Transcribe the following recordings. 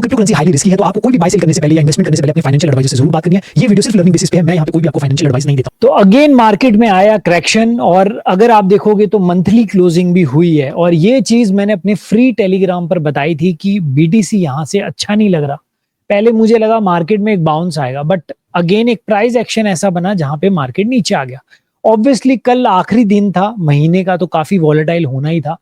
Crypto currency highly risky है, तो आपको कोई भी बाय सेल करने से पहले या इन्वेस्टमेंट करने से पहले अपने फाइनेंशियल एडवाइजर से जरूर बात करनी है। ये वीडियो सिर्फ लर्निंग बेसिस पे है, मैं यहाँ पे कोई भी आपको फाइनेंशियल एडवाइस नहीं देता। तो अगेन मार्केट में आया करेक्शन, और अगर आप देखोगे तो मंथली क्लोजिंग भी हुई है, और ये चीज मैंने अपने फ्री टेलीग्राम पर बताई थी कि बीटीसी यहां से अच्छा नहीं लग रहा। पहले मुझे लगा मार्केट में एक बाउंस आएगा, बट अगेन एक प्राइस एक्शन ऐसा बना जहां पे मार्केट नीचे आ गया। ऑब्वियसली कल आखिरी दिन था महीने का, तो काफी वॉलेटाइल होना ही था।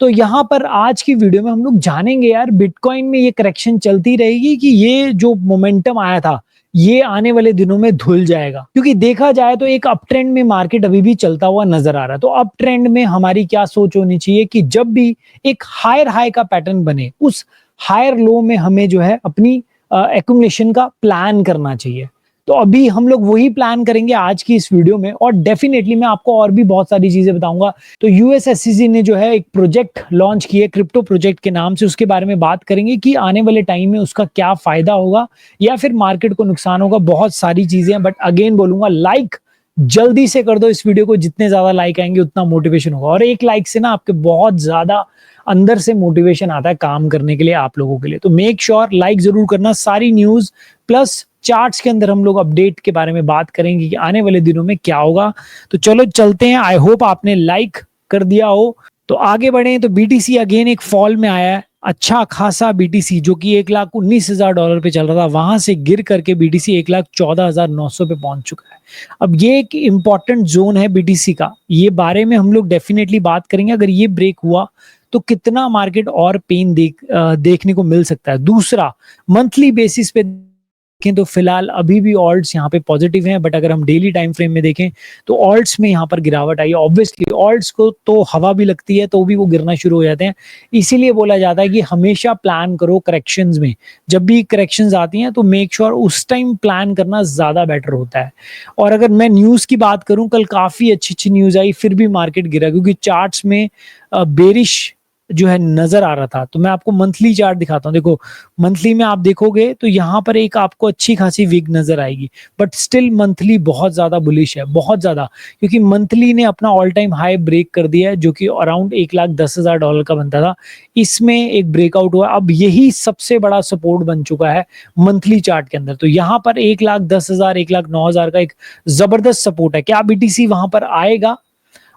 तो यहाँ पर आज की वीडियो में हम लोग जानेंगे यार, बिटकॉइन में ये करेक्शन चलती रहेगी कि ये जो मोमेंटम आया था ये आने वाले दिनों में धुल जाएगा। क्योंकि देखा जाए तो एक अप ट्रेंड में मार्केट अभी भी चलता हुआ नजर आ रहा है। तो अप ट्रेंड में हमारी क्या सोच होनी चाहिए कि जब भी एक हायर हाई का पैटर्न बने, उस हायर लो में हमें जो है अपनी एक्यूमुलेशन का प्लान करना चाहिए। तो अभी हम लोग वही प्लान करेंगे आज की इस वीडियो में, और डेफिनेटली मैं आपको और भी बहुत सारी चीजें बताऊंगा। तो यूएसएससीसी ने जो है एक प्रोजेक्ट लॉन्च किया, क्रिप्टो प्रोजेक्ट के नाम से, उसके बारे में बात करेंगे कि आने वाले टाइम में उसका क्या फायदा होगा या फिर मार्केट को नुकसान होगा। बहुत सारी चीजें हैं, बट अगेन बोलूंगा लाइक जल्दी से कर दो इस वीडियो को। जितने ज्यादा लाइक आएंगे उतना मोटिवेशन होगा, और एक लाइक से ना आपके बहुत ज्यादा अंदर से मोटिवेशन आता है काम करने के लिए आप लोगों के लिए। तो मेक श्योर लाइक जरूर करना। सारी न्यूज प्लस चार्ट्स के अंदर हम लोग अपडेट के बारे में बात करेंगे कि आने वाले दिनों में क्या होगा। तो चलो चलते हैं। आई होप आपने लाइक कर दिया हो। तो आगे बढ़े। तो बीटीसी अगेन एक फॉल में आया है, अच्छा खासा बीटीसी जो कि $1,19,000 पे चल रहा था, वहां से गिर करके बीटीसी $1,14,900 पे पहुंच चुका है। अब ये एक इंपॉर्टेंट जोन है बीटीसी का, ये बारे में हम लोग डेफिनेटली बात करेंगे। अगर ये ब्रेक हुआ तो कितना मार्केट और पेन देखने को मिल सकता है। दूसरा, मंथली बेसिस पे देखें तो फिलहाल अभी भी ऑल्ट्स यहाँ पे पॉजिटिव हैं, बट अगर हम डेली टाइम फ्रेम में देखें तो ऑल्ट्स में यहाँ पर गिरावट आई है। ऑब्वियसली ऑल्ट्स को तो हवा भी लगती है तो भी वो गिरना शुरू हो जाते हैं। इसीलिए बोला जाता है कि हमेशा प्लान करो करेक्शंस में। जब भी करेक्शंस आती हैं तो मेक श्योर उस टाइम प्लान करना ज्यादा बेटर होता है। और अगर मैं न्यूज की बात करूं, कल काफी अच्छी अच्छी न्यूज आई, फिर भी मार्केट गिरा क्योंकि चार्ट्स में बेरिश जो है नजर आ रहा था। तो मैं आपको मंथली चार्ट दिखाता हूं। देखो मंथली में आप देखोगे तो यहाँ पर एक आपको अच्छी खासी विग नजर आएगी, बट स्टिल मंथली बहुत ज्यादा बुलिश है, बहुत ज्यादा। क्योंकि मंथली ने अपना ऑल टाइम हाई ब्रेक कर दिया है जो कि अराउंड $1,10,000 का बनता था। इसमें एक ब्रेकआउट हुआ, अब यही सबसे बड़ा सपोर्ट बन चुका है मंथली चार्ट के अंदर। तो यहाँ पर 1,10,000 1,09,000 का एक जबरदस्त सपोर्ट है। क्या बीटीसी वहां पर आएगा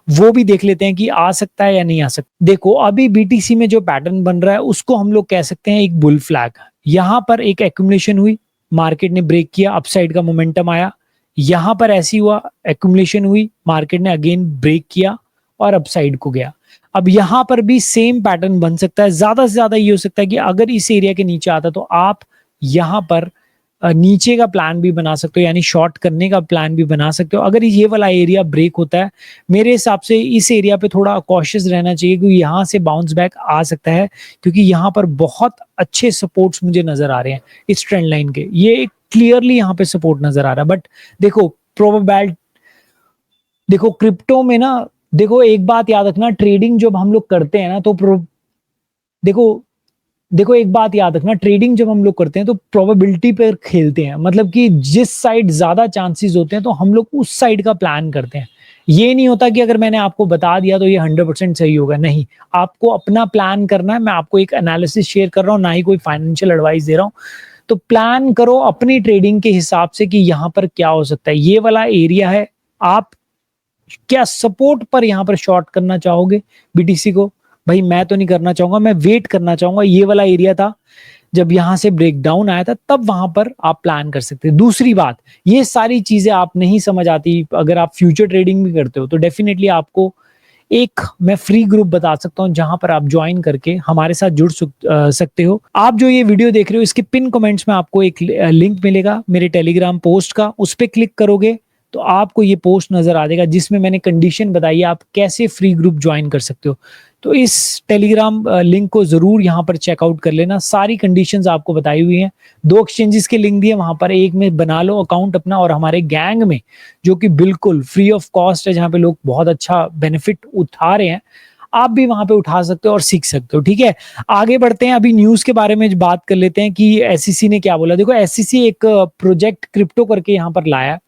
वो भी देख लेते हैं कि आ सकता है या नहीं आ सकता। देखो अभी बीटीसी में जो पैटर्न बन रहा है उसको हम लोग कह सकते हैं एक बुल फ्लैग। यहां पर एक एक्यूमुलेशन हुई, मार्केट ने ब्रेक किया, अपसाइड का मोमेंटम आया। यहां पर ऐसी हुआ, एक्यूमुलेशन हुई, मार्केट ने अगेन ब्रेक किया और अपसाइड को गया। अब यहां पर भी सेम पैटर्न बन सकता है। ज्यादा से ज्यादा ये हो सकता है कि अगर इस एरिया के नीचे आता तो आप यहां पर नीचे का प्लान भी बना सकते हो, यानी शॉर्ट करने का प्लान भी बना सकते हो। अगर ये वाला एरिया ब्रेक होता है, मेरे हिसाब से इस एरिया पे थोड़ा कॉशियस रहना चाहिए क्योंकि यहाँ से बाउंस बैक आ सकता है। क्योंकि यहाँ पर बहुत अच्छे सपोर्ट्स मुझे नजर आ रहे हैं इस ट्रेंड लाइन के, ये क्लियरली यहाँ पे सपोर्ट नजर आ रहा है। बट देखो प्रोबेबिलिटी, देखो क्रिप्टो में ना, देखो एक बात याद रखना, ट्रेडिंग जब हम लोग करते हैं ना तो देखो एक बात याद रखना, ट्रेडिंग जब हम लोग करते हैं तो प्रोबेबिलिटी पर खेलते हैं। मतलब कि जिस साइड ज्यादा चांसेस होते हैं तो हम लोग उस साइड का प्लान करते हैं। ये नहीं होता कि अगर मैंने आपको बता दिया तो ये 100% सही होगा, नहीं। आपको अपना प्लान करना है। मैं आपको एक एनालिसिस शेयर कर रहा हूँ, ना ही कोई फाइनेंशियल एडवाइस दे रहा हूँ। तो प्लान करो अपनी ट्रेडिंग के हिसाब से कि यहाँ पर क्या हो सकता है। ये वाला एरिया है, आप क्या सपोर्ट पर यहाँ पर शॉर्ट करना चाहोगे बीटीसी को? भाई मैं तो नहीं करना चाहूंगा, मैं वेट करना चाहूंगा। ये वाला एरिया था जब यहां से ब्रेकडाउन आया था, तब वहां पर आप प्लान कर सकते हैं। दूसरी बात, ये सारी चीजें आप नहीं समझ आती अगर आप फ्यूचर ट्रेडिंग भी करते हो तो डेफिनेटली आपको एक मैं फ्री ग्रुप बता सकता हूं जहां पर आप ज्वाइन करके हमारे साथ जुड़ सकते हो। आप जो ये वीडियो देख रहे हो इसके पिन कमेंट्स में आपको एक लिंक मिलेगा मेरे टेलीग्राम पोस्ट का, उस पर क्लिक करोगे तो आपको ये पोस्ट नजर आ जाएगा जिसमें मैंने कंडीशन बताई है आप कैसे फ्री ग्रुप ज्वाइन कर सकते हो। तो इस टेलीग्राम लिंक को जरूर यहाँ पर चेकआउट कर लेना। सारी कंडीशंस आपको बताई हुई हैं। 2 एक्सचेंजेस के लिंक दिए, वहां पर एक में बना लो अकाउंट अपना, और हमारे गैंग में जो कि बिल्कुल फ्री ऑफ कॉस्ट है, जहाँ पे लोग बहुत अच्छा बेनिफिट उठा रहे हैं, आप भी वहां पे उठा सकते हो और सीख सकते हो। ठीक है, आगे बढ़ते हैं। अभी न्यूज के बारे में बात कर लेते हैं कि एसईसी ने क्या बोला। देखो एसईसी एक प्रोजेक्ट क्रिप्टो करके यहाँ पर लाया,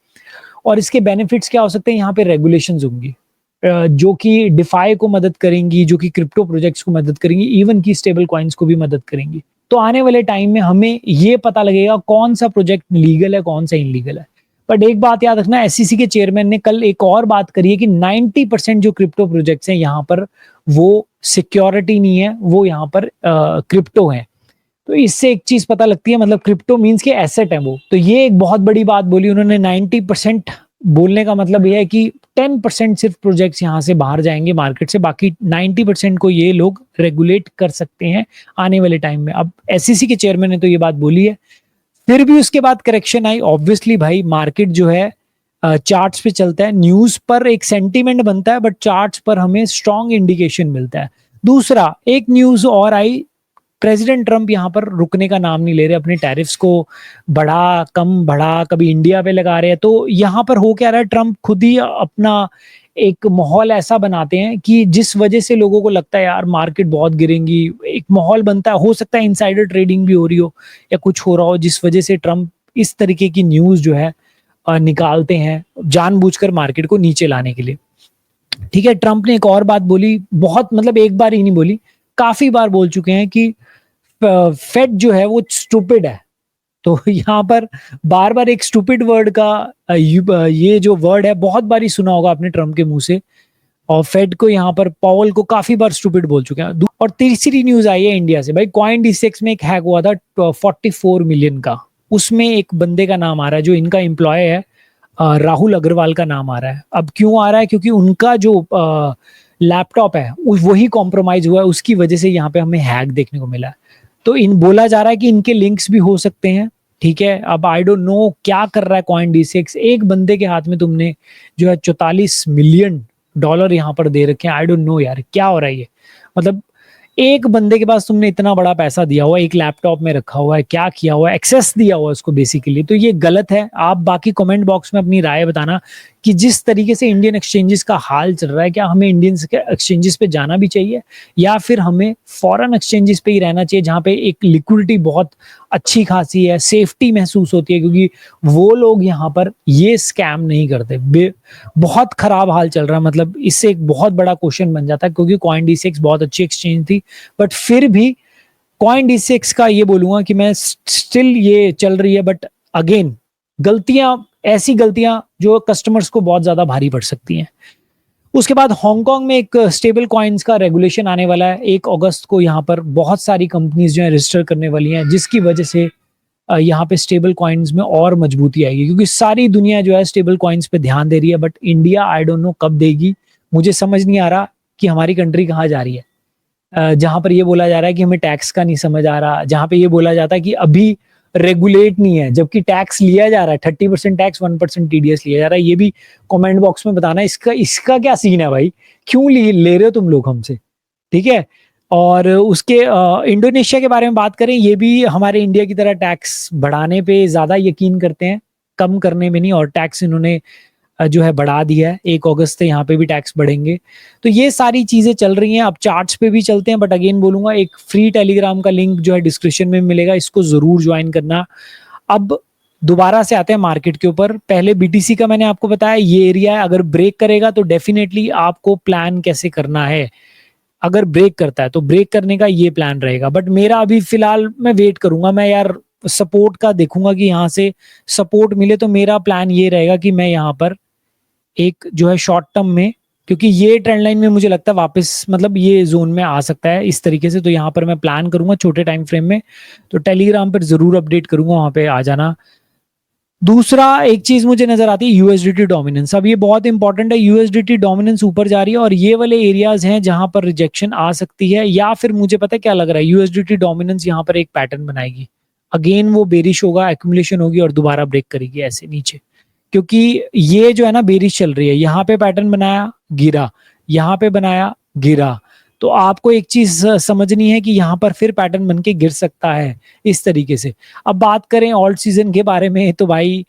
और इसके बेनिफिट्स क्या हो सकते हैं। यहाँ पे रेगुलेशंस होंगी जो कि डिफाई को मदद करेंगी, जो कि क्रिप्टो प्रोजेक्ट्स को मदद करेंगी, इवन की स्टेबल कॉइन्स को भी मदद करेंगी। तो आने वाले टाइम में हमें ये पता लगेगा कौन सा प्रोजेक्ट लीगल है, कौन सा इनलीगल है। बट एक बात याद रखना, एसईसी के चेयरमैन ने कल एक और बात करी है कि 90% जो क्रिप्टो प्रोजेक्ट्स हैं यहाँ पर वो सिक्योरिटी नहीं है, वो यहाँ पर क्रिप्टो है। तो इससे एक चीज पता लगती है, मतलब क्रिप्टो मीन्स के एसेट है वो। तो ये एक बहुत बड़ी बात बोली उन्होंने। 90% बोलने का मतलब ये है कि 10% सिर्फ प्रोजेक्ट्स यहाँ से बाहर जाएंगे मार्केट से, बाकी 90% को ये लोग रेगुलेट कर सकते हैं आने वाले टाइम में। अब एसईसी के चेयरमैन ने तो ये बात बोली है, फिर भी उसके बाद करेक्शन आई। ऑब्वियसली भाई मार्केट जो है चार्ट्स पे चलता है, न्यूज पर एक सेंटीमेंट बनता है, बट चार्ट्स पर हमें स्ट्रॉन्ग इंडिकेशन मिलता है। दूसरा एक न्यूज और आई, प्रेसिडेंट ट्रंप यहाँ पर रुकने का नाम नहीं ले रहे, अपने टैरिफ्स को बढ़ा कम बढ़ा कभी इंडिया पे लगा रहे हैं। तो यहाँ पर हो क्या रहा है, ट्रंप खुद ही अपना एक माहौल ऐसा बनाते हैं कि जिस वजह से लोगों को लगता है यार मार्केट बहुत गिरेंगी, एक माहौल बनता है। हो सकता है इनसाइडर ट्रेडिंग भी हो रही हो या कुछ हो रहा हो, जिस वजह से ट्रंप इस तरीके की न्यूज जो है निकालते हैं जानबूझकर मार्केट को नीचे लाने के लिए। ठीक है, ट्रंप ने एक और बात बोली, बहुत मतलब एक बार ही नहीं बोली, काफी बार बोल चुके हैं कि फेड जो है वो स्टूपिड है। तो यहाँ पर बार बार एक स्टूपिड वर्ड का ये जो वर्ड है बहुत बार ही सुना होगा आपने ट्रम्प के मुंह से, और फेड को यहाँ पर पावल को काफी बार स्टूपिड बोल चुके हैं। और तीसरी न्यूज आई है इंडिया से भाई, कॉइन D6 में एक हैक हुआ था 44 मिलियन का, उसमें एक बंदे का नाम आ रहा है जो इनका एम्प्लॉय है, राहुल अग्रवाल का नाम आ रहा है। अब क्यों आ रहा है, क्योंकि उनका जो लैपटॉप है वही कॉम्प्रोमाइज हुआ है, उसकी वजह से यहाँ पे हमें हैक देखने को मिला है। तो इन बोला जा रहा है कि इनके लिंक्स भी हो सकते हैं। ठीक है, अब आई डोंट नो क्या कर रहा है कॉइन D6, एक बंदे के हाथ में तुमने जो है 44 मिलियन डॉलर यहाँ पर दे रखे हैं। आई डोंट नो यार क्या हो रहा है ये, मतलब एक बंदे के पास तुमने इतना बड़ा पैसा दिया हुआ है, एक लैपटॉप में रखा हुआ है, क्या किया हुआ है, एक्सेस दिया हुआ है उसको बेसिकली। तो ये गलत है। आप बाकी कमेंट बॉक्स में अपनी राय बताना कि जिस तरीके से इंडियन एक्सचेंजेस का हाल चल रहा है, क्या हमें इंडियन एक्सचेंजेस पे जाना भी चाहिए या फिर हमें फॉरेन एक्सचेंजेस पे ही रहना चाहिए, जहाँ पे एक लिक्विडिटी बहुत अच्छी खासी है, सेफ्टी महसूस होती है, क्योंकि वो लोग यहाँ पर ये स्कैम नहीं करते। बहुत खराब हाल चल रहा है, मतलब इससे एक बहुत बड़ा क्वेश्चन बन जाता है, क्योंकि कॉइन D6 बहुत अच्छी एक्सचेंज थी, बट फिर भी कॉइन D6 का ये बोलूंगा कि मैं स्टिल ये चल रही है, बट अगेन गलतियां, ऐसी गलतियां जो कस्टमर्स को बहुत ज्यादा भारी पड़ सकती हैं। उसके बाद हांगकांग में एक स्टेबल कॉइन्स का रेगुलेशन आने वाला है 1 अगस्त को। यहाँ पर बहुत सारी कंपनीज जो है रजिस्टर करने वाली हैं, जिसकी वजह से यहाँ पे स्टेबल कॉइन्स में और मजबूती आएगी, क्योंकि सारी दुनिया जो है स्टेबल कॉइन्स पे ध्यान दे रही है, but India I don't know कब देगी। मुझे समझ नहीं आ रहा कि हमारी कंट्री कहाँ जा रही है। जहां पर ये बोला जा रहा है कि हमें टैक्स का नहीं समझ आ रहा, जहां पे ये बोला जाता है कि अभी रेगुलेट नहीं है, जबकि टैक्स लिया जा रहा है, 30% टैक्स 1% TDS लिया जा रहा है। ये भी कमेंट बॉक्स में बताना इसका क्या सीन है भाई, क्यों ले रहे हो तुम लोग हमसे। ठीक है, और उसके इंडोनेशिया के बारे में बात करें, ये भी हमारे इंडिया की तरह टैक्स बढ़ाने पे ज्यादा यकीन करते हैं, कम करने में नहीं, और टैक्स इन्होंने जो है बढ़ा दिया है। 1 अगस्त से यहाँ पे भी टैक्स बढ़ेंगे। तो ये सारी चीजें चल रही हैं। अब चार्ट्स पे भी चलते हैं, बट अगेन बोलूंगा एक फ्री टेलीग्राम का लिंक जो है डिस्क्रिप्शन में मिलेगा, इसको जरूर ज्वाइन करना। अब दोबारा से आते हैं मार्केट के ऊपर। पहले BTC का मैंने आपको बताया ये एरिया है, अगर ब्रेक करेगा तो डेफिनेटली आपको प्लान कैसे करना है। अगर ब्रेक करता है तो ब्रेक करने का ये प्लान रहेगा, बट मेरा अभी फिलहाल मैं वेट करूंगा, मैं यार सपोर्ट का देखूंगा कि यहाँ से सपोर्ट मिले, तो मेरा प्लान ये रहेगा कि मैं यहाँ पर एक जो है शॉर्ट टर्म में, क्योंकि ये ट्रेंड लाइन में मुझे लगता है वापस मतलब ये जोन में आ सकता है इस तरीके से, तो यहाँ पर मैं प्लान करूंगा छोटे टाइम फ्रेम में। तो टेलीग्राम पर जरूर अपडेट करूंगा, वहां पे आ जाना। दूसरा एक चीज मुझे नजर आती है USDT डोमिनेंस। अब ये बहुत इंपॉर्टेंट है, USDT डोमिनेंस ऊपर जा रही है और ये वाले एरियाज हैं जहां पर रिजेक्शन आ सकती है, या फिर मुझे पता है क्या लग रहा है, USDT डोमिनेंस यहाँ पर एक पैटर्न बनाएगी, अगेन वो बेरिश होगा, एक्यूमुलेशन होगी और दोबारा ब्रेक करेगी ऐसे नीचे, क्योंकि ये जो है ना बेरिश चल रही है। यहाँ पे पैटर्न बनाया गिरा, यहाँ पे बनाया गिरा, तो आपको एक चीज समझनी है कि यहाँ पर फिर पैटर्न बन के गिर सकता है इस तरीके से। अब बात करें ऑल्ट सीजन के बारे में, तो भाई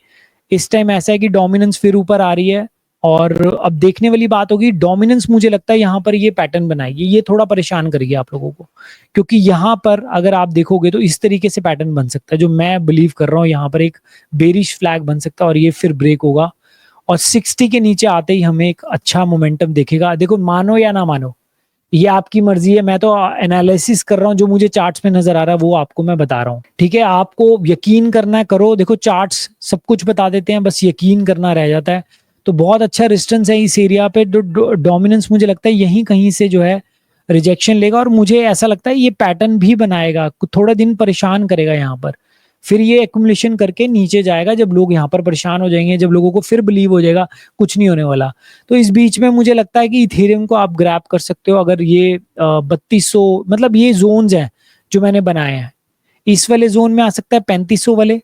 इस टाइम ऐसा है कि डोमिनेंस फिर ऊपर आ रही है, और अब देखने वाली बात होगी डोमिनेंस, मुझे लगता है यहाँ पर ये पैटर्न बनाएगी, ये थोड़ा परेशान करेगी आप लोगों को, क्योंकि यहाँ पर अगर आप देखोगे तो इस तरीके से पैटर्न बन सकता है, जो मैं बिलीव कर रहा हूँ यहाँ पर एक बेरिश फ्लैग बन सकता है, और ये फिर ब्रेक होगा और 60 के नीचे आते ही हमें एक अच्छा मोमेंटम देखेगा। देखो मानो या ना मानो, ये आपकी मर्जी है, मैं तो एनालिसिस कर रहा हूँ, जो मुझे चार्ट्स में नजर आ रहा है वो आपको मैं बता रहा हूँ, ठीक है। आपको यकीन करना है करो, देखो चार्ट्स सब कुछ बता देते हैं, बस यकीन करना रह जाता है। तो बहुत अच्छा रेजिस्टेंस है इस एरिया पे, डोमिनेंस मुझे लगता है यहीं कहीं से जो है रिजेक्शन लेगा, और मुझे ऐसा लगता है ये पैटर्न भी बनाएगा, थोड़ा दिन परेशान करेगा यहाँ पर, फिर ये एक्युमुलेशन करके नीचे जाएगा, जब लोग यहाँ पर परेशान हो जाएंगे, जब लोगों को फिर बिलीव हो जाएगा कुछ नहीं होने वाला। तो इस बीच में मुझे लगता है कि इथेरियम को आप ग्रैब कर सकते हो, अगर ये 3200, मतलब ये जोन्स हैं जो मैंने बनाए हैं, इस वाले जोन में आ सकता है 3500 वाले,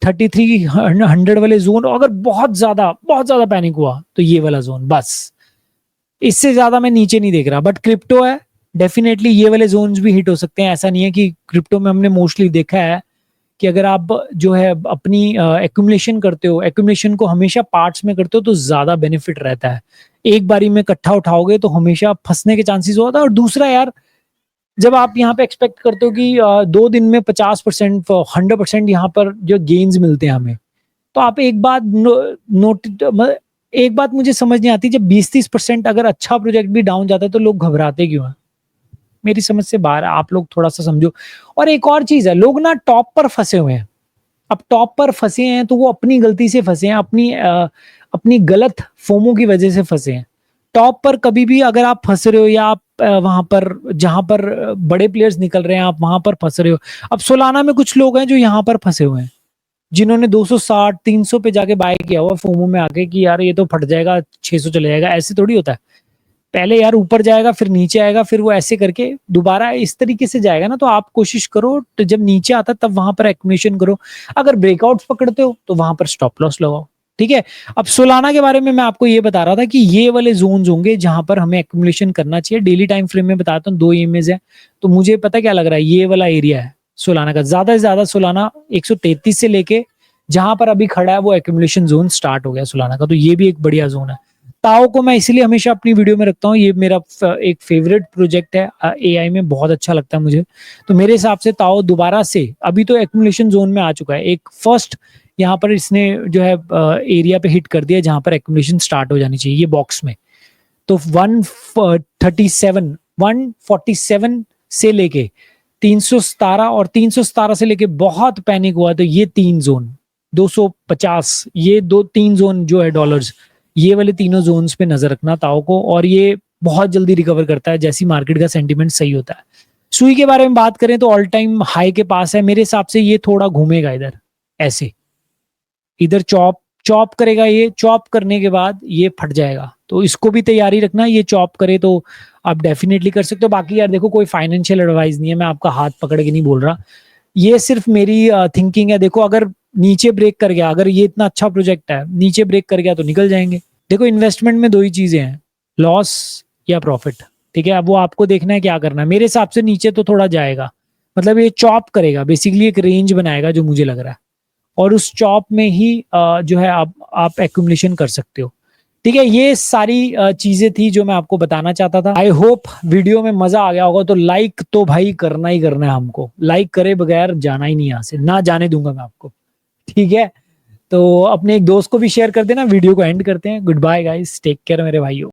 3300 वाले जोन, अगर बहुत ज्यादा पैनिक हुआ तो ये वाला जोन, बस इससे ज्यादा मैं नीचे नहीं देख रहा। बट क्रिप्टो है, डेफिनेटली ये वाले जोन्स भी हिट हो सकते हैं। ऐसा नहीं है कि क्रिप्टो में हमने मोस्टली देखा है कि अगर आप जो है अपनी एक्यूमुलेशन करते हो, एक्यूमुलेशन को हमेशा पार्ट्स में करते हो तो ज्यादा बेनिफिट रहता है। एक बारी में इकट्ठा उठाओगे तो हमेशा फंसने के चांसेस होता है। और दूसरा यार, जब आप यहाँ पे एक्सपेक्ट करते हो कि 2 दिन में 50%, 100% यहाँ पर जो गेन्स मिलते हैं हमें, तो आप एक बात एक बात मुझे समझ नहीं आती, जब 20-30% अगर अच्छा प्रोजेक्ट भी डाउन जाता है तो लोग घबराते क्यों हैं? मेरी समझ से बाहर है, आप लोग थोड़ा सा समझो। और एक और चीज है, लोग ना टॉप पर फंसे हुए हैं। अब टॉप पर फंसे हैं तो वो अपनी गलती से फंसे हैं, अपनी गलत फोमो की वजह से फंसे हैं। टॉप पर कभी भी अगर आप फंस रहे हो, या आप वहां पर जहां पर बड़े प्लेयर्स निकल रहे हैं आप वहां पर फंस रहे हो। अब सोलाना में कुछ लोग हैं जो यहाँ पर फंसे हुए हैं, जिन्होंने 260 300 पे जाके बाय किया हुआ फोमो में आके कि यार ये तो फट जाएगा, 600 चले जाएगा। ऐसे थोड़ी होता है, पहले यार ऊपर जाएगा, फिर नीचे आएगा, फिर वो ऐसे करके दोबारा इस तरीके से जाएगा ना। तो आप कोशिश करो तो जब नीचे आता तब वहां पर एक्यूमुलेशन करो। अगर ब्रेकआउट्स पकड़ते हो तो वहां पर स्टॉप लॉस लगाओ, ठीक है। अब सोलाना के बारे में मैं आपको ये बता रहा था कि ये वाले जोन्स होंगे जहां पर हमें एक्यूमुलेशन करना चाहिए। डेली टाइम फ्रेम में बताता हूँ, 2 इमेज है, तो मुझे पता क्या लग रहा है, ये वाला एरिया है सोलाना का। ज्यादा से ज्यादा सोलाना 133 से लेके जहां पर अभी खड़ा है वो एक्यूमुलेशन जोन स्टार्ट हो गया सोलाना का, तो ये भी एक बढ़िया जोन है। ताओ को मैं इसलिए हमेशा अपनी वीडियो में रखता हूँ, ये मेरा एक फेवरेट प्रोजेक्ट है एआई में, बहुत अच्छा लगता है मुझे। तो मेरे हिसाब से ताओ दोबारा से, अभी तो एक्यूमुलेशन जोन में आ चुका है, एक फर्स्ट यहाँ पर इसने जो है एरिया पे हिट कर दिया जहां पर एक्यूमुलेशन स्टार्ट हो जानी चाहिए, ये बॉक्स में। तो 147 से लेके 317, और 317 से लेके बहुत पैनिक हुआ तो ये 3 जोन 250, ये 2-3 जोन जो है डॉलर्स, ये वाले तीनों जोन्स पे नजर रखना ताओ को, और ये बहुत जल्दी रिकवर करता है जैसी मार्केट का सेंटीमेंट सही होता है। सुई के बारे में बात करें तो ऑल टाइम हाई के पास है, मेरे हिसाब से ये थोड़ा घूमेगा इधर, ऐसे इधर चॉप चॉप करेगा, ये चॉप करने के बाद ये फट जाएगा, तो इसको भी तैयारी रखना। ये चॉप करे तो आप डेफिनेटली कर सकते हो। बाकी यार देखो, कोई फाइनेंशियल एडवाइस नहीं है, मैं आपका हाथ पकड़ के नहीं बोल रहा, ये सिर्फ मेरी थिंकिंग है। देखो अगर नीचे ब्रेक कर गया, अगर ये इतना अच्छा प्रोजेक्ट है, नीचे ब्रेक कर गया तो निकल जाएंगे। देखो इन्वेस्टमेंट में 2 ही चीजें हैं, लॉस या प्रॉफिट, ठीक है। अब वो आपको देखना है क्या करना है। मेरे हिसाब से नीचे तो थोड़ा जाएगा, मतलब ये चॉप करेगा, बेसिकली एक रेंज बनाएगा जो मुझे लग रहा है, और उस चॉप में ही जो है आप एक्यूमुलेशन कर सकते हो, ठीक है। ये सारी चीजें थी जो मैं आपको बताना चाहता था। आई होप वीडियो में मजा आ गया होगा। तो लाइक तो भाई करना ही करना है हमको, लाइक करे बगैर जाना ही नहीं, यहाँ से ना जाने दूंगा मैं आपको, ठीक है। तो अपने एक दोस्त को भी शेयर कर देना। वीडियो को एंड करते हैं। Good bye guys, take care मेरे भाइयों।